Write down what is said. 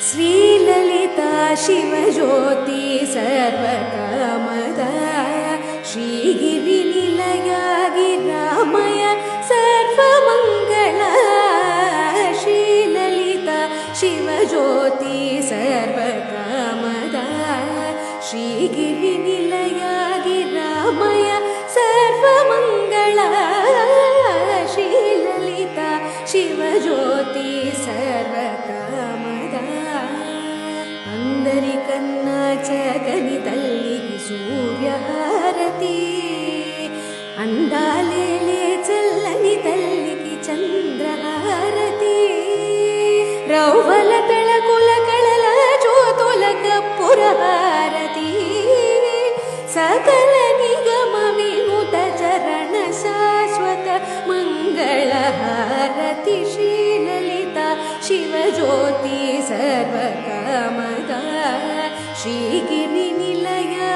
श्रीललिता शिवज्योति सर्वकामदा श्रीगिरिनिलया गिरामय सर्वमङ्गला श्रीललिता शिवज्योति सर्वकामदा श्रीगिरिनिलया गिरामय सर्वमङ्गला श्रीललिता शिवज्योति सर्वकामदा अंदरिकन्ना जगनि तल्लिगी सूर्यहारती अंदालेले चल्లని तल्लिगी चंद्रहारती रौवल तळकुल कळल ज्योतुल कप्पुरहारती सकल निगम विनुत चरण शाश्वत मंगलहारती श्रीललिता शिवज्योति सर्वकामदा श्रीगिरिनिलया